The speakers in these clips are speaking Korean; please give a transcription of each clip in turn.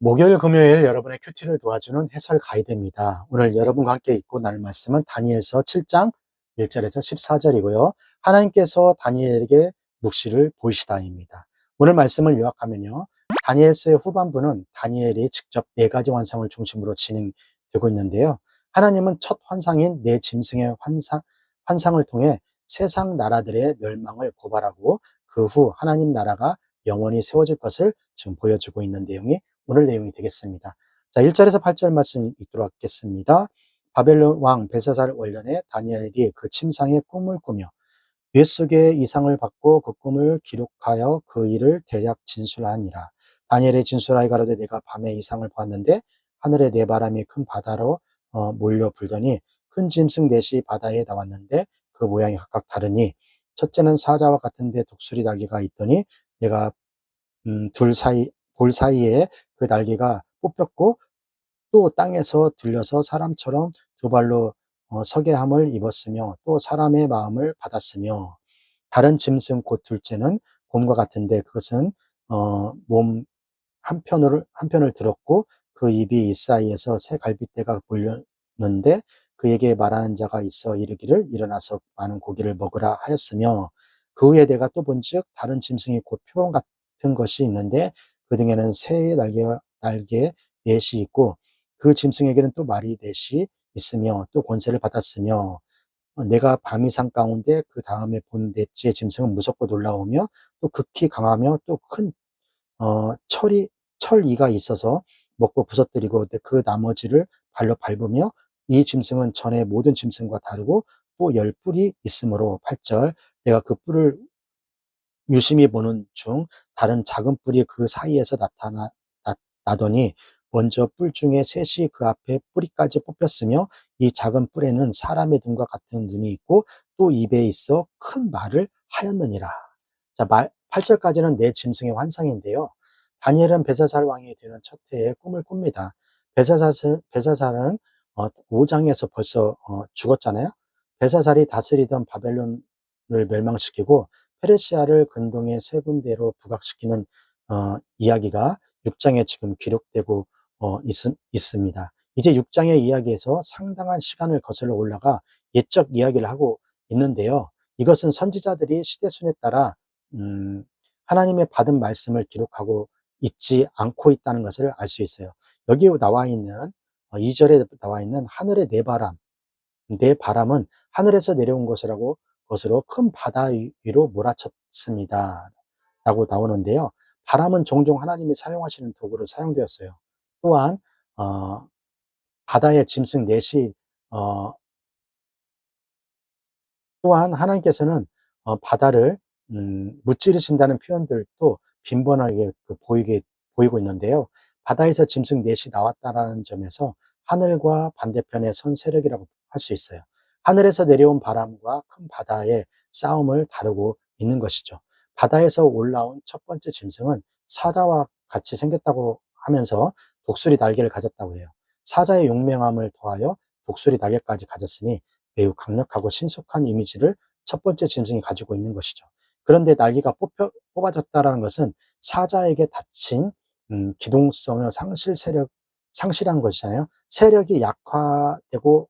목요일, 금요일 여러분의 큐티를 도와주는 해설 가이드입니다. 오늘 여러분과 함께 읽고 나눌 말씀은 다니엘서 7장 1절에서 14절이고요. 하나님께서 다니엘에게 묵시를 보이시다입니다. 오늘 말씀을 요약하면요. 다니엘서의 후반부는 다니엘이 직접 네 가지 환상을 중심으로 진행되고 있는데요. 하나님은 첫 환상인 네 짐승의 환상을 통해 세상 나라들의 멸망을 고발하고 그 후 하나님 나라가 영원히 세워질 것을 지금 보여주고 있는 내용이 오늘 내용이 되겠습니다. 자, 1절에서 8절 말씀 읽도록 하겠습니다. 바벨론 왕 벨사살 원년에 다니엘이 그 침상의 꿈을 꾸며 뇌 속에 이상을 받고 그 꿈을 기록하여 그 일을 대략 진술하니라. 다니엘의 진술하여 가로되 내가 밤에 이상을 보았는데 하늘에 네 바람이 큰 바다로 몰려 불더니 큰 짐승 넷이 바다에 나왔는데 그 모양이 각각 다르니 첫째는 사자와 같은데 독수리 날개가 있더니 내가 볼 사이에 그 날개가 뽑혔고 또 땅에서 들려서 사람처럼 두 발로 서게 함을 입었으며 또 사람의 마음을 받았으며 다른 짐승 곧 둘째는 곰과 같은데 그것은 몸 한편을 들었고 그 입이 이 사이에서 새 갈빗대가 보였는데 그에게 말하는 자가 있어 이르기를 일어나서 많은 고기를 먹으라 하였으며 그 후에 내가 또 본즉 다른 짐승이 곧 표범 같은 것이 있는데 그 등에는 새의 날개 넷이 있고 그 짐승에게는 또 말이 넷이 있으며 또 권세를 받았으며 내가 밤이상 가운데 그 다음에 본 넷째 짐승은 무섭고 놀라우며 또 극히 강하며 또 큰 철이가 있어서 먹고 부서뜨리고 그 나머지를 발로 밟으며 이 짐승은 전에 모든 짐승과 다르고 또 열 뿔이 있으므로 8절 내가 그 뿔을 유심히 보는 중 다른 작은 뿔이 그 사이에서 나더니 먼저 뿔 중에 셋이 그 앞에 뿌리까지 뽑혔으며 이 작은 뿔에는 사람의 눈과 같은 눈이 있고 또 입에 있어 큰 말을 하였느니라. 자, 8절까지는 네 짐승의 환상인데요. 다니엘은 벨사살 왕이 되는 첫 해에 꿈을 꿉니다. 벨사살은 5장에서 벌써 죽었잖아요. 벨사살이 다스리던 바벨론을 멸망시키고 페르시아를 근동의 세 군데로 부각시키는 이야기가 6장에 지금 기록되고 있습니다. 이제 6장의 이야기에서 상당한 시간을 거슬러 올라가 옛적 이야기를 하고 있는데요. 이것은 선지자들이 시대순에 따라 하나님의 받은 말씀을 기록하고 있지 않고 있다는 것을 알 수 있어요. 여기 나와 있는 2절에 나와 있는 하늘의 네 바람은 하늘에서 내려온 것으로 큰 바다 위로 몰아쳤습니다. 라고 나오는데요. 바람은 종종 하나님이 사용하시는 도구로 사용되었어요. 또한 바다의 짐승 넷이 어, 또한 하나님께서는 바다를 무찌르신다는 표현들도 빈번하게 보이고 있는데요. 바다에서 짐승 넷이 나왔다라는 점에서 하늘과 반대편의 선 세력이라고 할 수 있어요. 하늘에서 내려온 바람과 큰 바다의 싸움을 다루고 있는 것이죠. 바다에서 올라온 첫 번째 짐승은 사자와 같이 생겼다고 하면서 독수리 날개를 가졌다고 해요. 사자의 용맹함을 더하여 독수리 날개까지 가졌으니 매우 강력하고 신속한 이미지를 첫 번째 짐승이 가지고 있는 것이죠. 그런데 날개가 뽑아졌다는 것은 사자에게 닫힌 기동성을 상실한 것이잖아요. 세력이 약화되고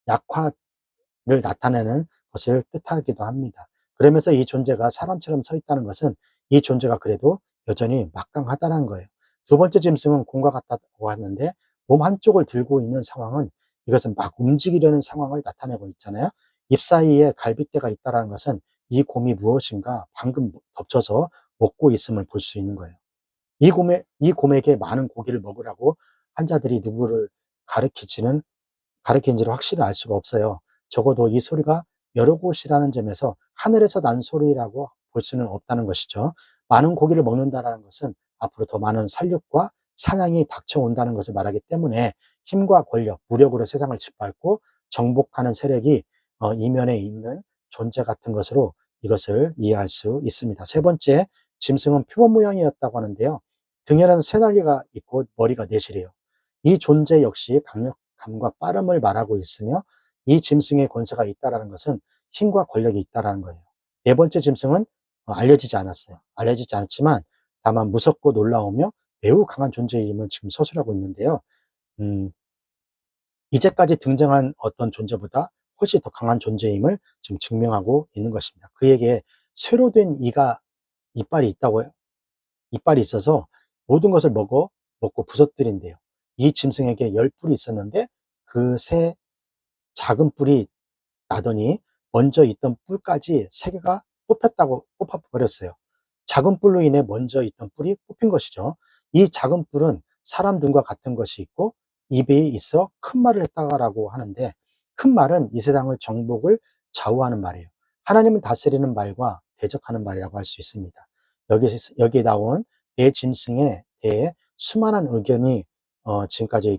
약화를 나타내는 것을 뜻하기도 합니다. 그러면서 이 존재가 사람처럼 서 있다는 것은 이 존재가 그래도 여전히 막강하다는 거예요. 두 번째 짐승은 곰과 같다고 하는데 몸 한쪽을 들고 있는 상황은 이것은 막 움직이려는 상황을 나타내고 있잖아요. 잎 사이에 갈빗대가 있다는 것은 이 곰이 무엇인가 방금 덮쳐서 먹고 있음을 볼 수 있는 거예요. 이 곰에게 많은 고기를 먹으라고 환자들이 누구를 가르친지를 확실히 알 수가 없어요. 적어도 이 소리가 여러 곳이라는 점에서 하늘에서 난 소리라고 볼 수는 없다는 것이죠. 많은 고기를 먹는다는 것은 앞으로 더 많은 살육과 사냥이 닥쳐온다는 것을 말하기 때문에 힘과 권력, 무력으로 세상을 짓밟고 정복하는 세력이 이면에 있는 존재 같은 것으로 이것을 이해할 수 있습니다. 세 번째, 짐승은 표범 모양이었다고 하는데요. 등에는 새 날개가 있고 머리가 넷이래요. 이 존재 역시 강력함과 빠름을 말하고 있으며 이 짐승의 권세가 있다는 것은 힘과 권력이 있다는 거예요. 네 번째 짐승은 알려지지 않았어요. 알려지지 않았지만 다만 무섭고 놀라우며 매우 강한 존재임을 지금 서술하고 있는데요. 음, 이제까지 등장한 어떤 존재보다 훨씬 더 강한 존재임을 지금 증명하고 있는 것입니다. 그에게 쇠로 된 이빨이 있다고, 이빨이 있어서 모든 것을 먹고 부서뜨린대요. 이 짐승에게 10뿔이 있었는데 그 새 작은 뿔이 나더니 먼저 있던 뿔까지 3개가 뽑아버렸어요. 작은 뿔로 인해 먼저 있던 뿔이 뽑힌 것이죠. 이 작은 뿔은 사람 등과 같은 것이 있고 입에 있어 큰 말을 했다라고 하는데, 큰 말은 이 세상을 정복을 좌우하는 말이에요. 하나님을 다스리는 말과 대적하는 말이라고 할 수 있습니다. 여기에 나온 네 짐승에 대해 수많은 의견이 지금까지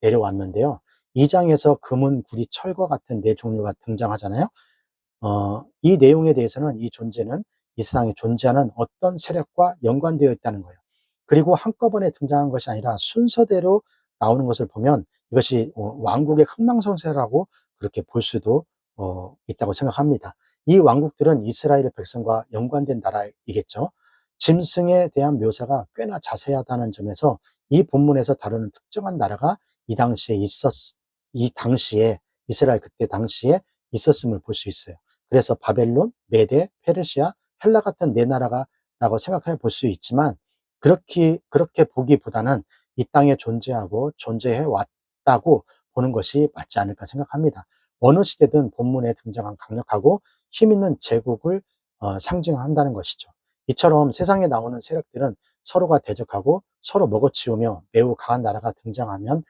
내려왔는데요. 2장에서 금은, 구리, 철과 같은 네 종류가 등장하잖아요. 이 내용에 대해서는 이 존재는 이 세상에 존재하는 어떤 세력과 연관되어 있다는 거예요. 그리고 한꺼번에 등장한 것이 아니라 순서대로 나오는 것을 보면 이것이 왕국의 흥망성쇠라고 그렇게 볼 수도 있다고 생각합니다. 이 왕국들은 이스라엘 백성과 연관된 나라이겠죠. 짐승에 대한 묘사가 꽤나 자세하다는 점에서 이 본문에서 다루는 특정한 나라가 이 당시에 이스라엘 그때 당시에 있었음을 볼 수 있어요. 그래서 바벨론, 메데, 페르시아, 헬라 같은 네 나라라고 생각해 볼 수 있지만, 그렇게 보기보다는 이 땅에 존재하고 존재해 왔다고 보는 것이 맞지 않을까 생각합니다. 어느 시대든 본문에 등장한 강력하고 힘 있는 제국을 상징한다는 것이죠. 이처럼 세상에 나오는 세력들은 서로가 대적하고 서로 먹어치우며 매우 강한 나라가 등장하면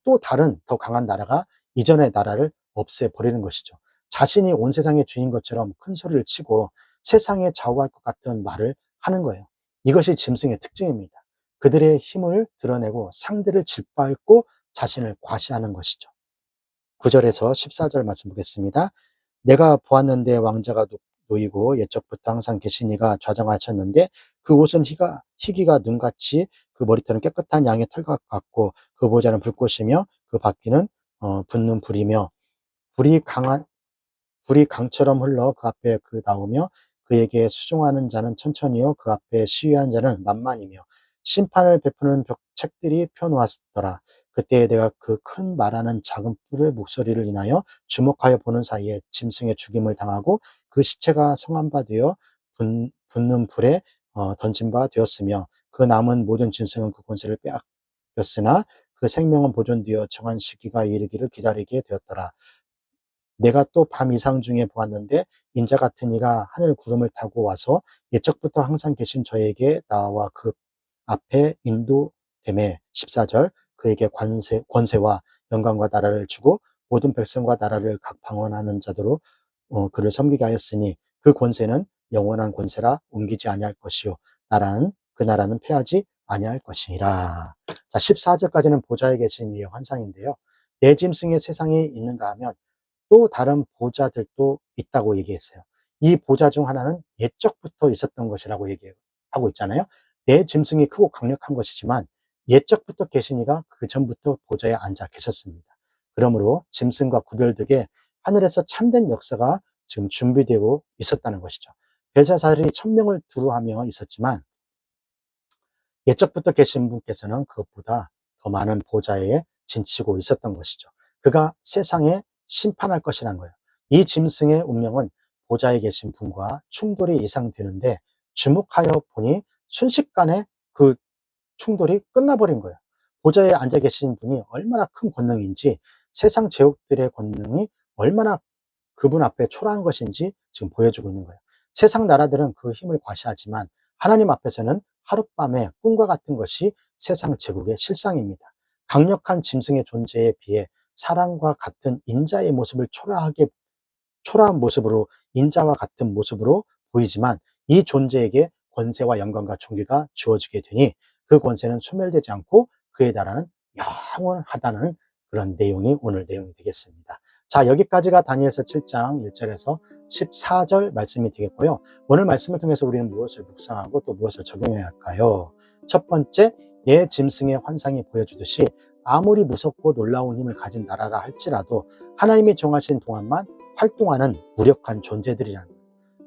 또 다른 더 강한 나라가 이전의 나라를 없애버리는 것이죠. 자신이 온 세상의 주인 것처럼 큰 소리를 치고 세상에 좌우할 것 같은 말을 하는 거예요. 이것이 짐승의 특징입니다. 그들의 힘을 드러내고 상대를 짓밟고 자신을 과시하는 것이죠. 9절에서 14절 말씀 보겠습니다. 내가 보았는데 왕자가 놓이고 옛적부터 항상 계신 이가 좌정하셨는데 그 옷은 희기가 눈같이 그 머리털은 깨끗한 양의 털과 같고 그 보좌는 불꽃이며 그 바퀴는 붙는 불이며 불이 강처럼 흘러 그 앞에 나오며 그에게 수종하는 자는 천천히요 그 앞에 시위한 자는 만만이며 심판을 베푸는 책들이 펴놓았더라. 그때 내가 그 큰 말하는 작은 뿔의 목소리를 인하여 주목하여 보는 사이에 짐승의 죽임을 당하고 그 시체가 성한 바 되어 붙는 불에 던진 바 되었으며 그 남은 모든 짐승은 그 권세를 빼앗겼으나 그 생명은 보존되어 정한 시기가 이르기를 기다리게 되었더라. 내가 또 밤 이상 중에 보았는데 인자 같은 이가 하늘 구름을 타고 와서 옛적부터 항상 계신 저에게 나와 그 앞에 인도되매 14절 그에게 권세와 영광과 나라를 주고 모든 백성과 나라를 각 방언하는 자도로 그를 섬기게 하였으니 그 권세는 영원한 권세라 옮기지 아니할 것이요 그 나라는 패하지 아니할 것이니라. 자, 14절까지는 보좌에 계신 이의 환상인데요. 내 짐승의 세상에 있는가 하면 또 다른 보좌들도 있다고 얘기했어요. 이 보좌 중 하나는 옛적부터 있었던 것이라고 얘기하고 있잖아요. 내 짐승이 크고 강력한 것이지만 옛적부터 계신 이가 그 전부터 보좌에 앉아 계셨습니다. 그러므로 짐승과 구별되게 하늘에서 참된 역사가 지금 준비되고 있었다는 것이죠. 벨사살이 1000명을 두루하며 있었지만 옛적부터 계신 분께서는 그것보다 더 많은 보좌에 진치고 있었던 것이죠. 그가 세상에 심판할 것이란 거예요. 이 짐승의 운명은 보좌에 계신 분과 충돌이 예상되는데 주목하여 보니 순식간에 그 충돌이 끝나버린 거예요. 보좌에 앉아 계신 분이 얼마나 큰 권능인지, 세상 제국들의 권능이 얼마나 그분 앞에 초라한 것인지 지금 보여주고 있는 거예요. 세상 나라들은 그 힘을 과시하지만 하나님 앞에서는 하룻밤의 꿈과 같은 것이 세상 제국의 실상입니다. 강력한 짐승의 존재에 비해 사람과 같은 인자의 모습을 초라한 모습으로, 인자와 같은 모습으로 보이지만 이 존재에게 권세와 영광과 존귀가 주어지게 되니 그 권세는 소멸되지 않고 그의 나라는 영원하다는 그런 내용이 오늘 내용이 되겠습니다. 자, 여기까지가 다니엘서 7장 1절에서 14절 말씀이 되겠고요. 오늘 말씀을 통해서 우리는 무엇을 묵상하고 또 무엇을 적용해야 할까요? 첫 번째, 내 짐승의 환상이 보여주듯이 아무리 무섭고 놀라운 힘을 가진 나라라 할지라도 하나님이 정하신 동안만 활동하는 무력한 존재들이라는 거예요.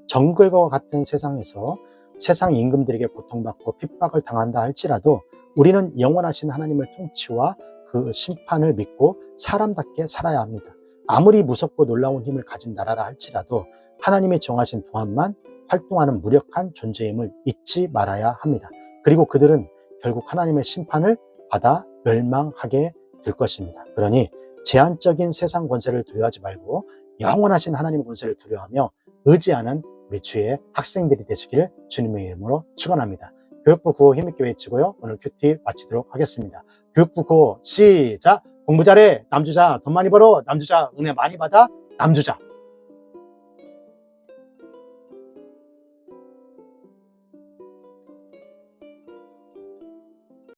정글과 같은 세상에서 세상 임금들에게 고통받고 핍박을 당한다 할지라도 우리는 영원하신 하나님의 통치와 그 심판을 믿고 사람답게 살아야 합니다. 아무리 무섭고 놀라운 힘을 가진 나라라 할지라도 하나님이 정하신 동안만 활동하는 무력한 존재임을 잊지 말아야 합니다. 그리고 그들은 결국 하나님의 심판을 받아 멸망하게 될 것입니다. 그러니 제한적인 세상 권세를 두려워하지 말고 영원하신 하나님의 권세를 두려워하며 의지하는 우리 주의 학생들이 되시길 주님의 이름으로 축원합니다. 교육부 구호 힘있게 외치고요. 오늘 큐티 마치도록 하겠습니다. 교육부 구호 시작! 공부 잘해 남주자, 돈 많이 벌어 남주자, 은혜 많이 받아 남주자.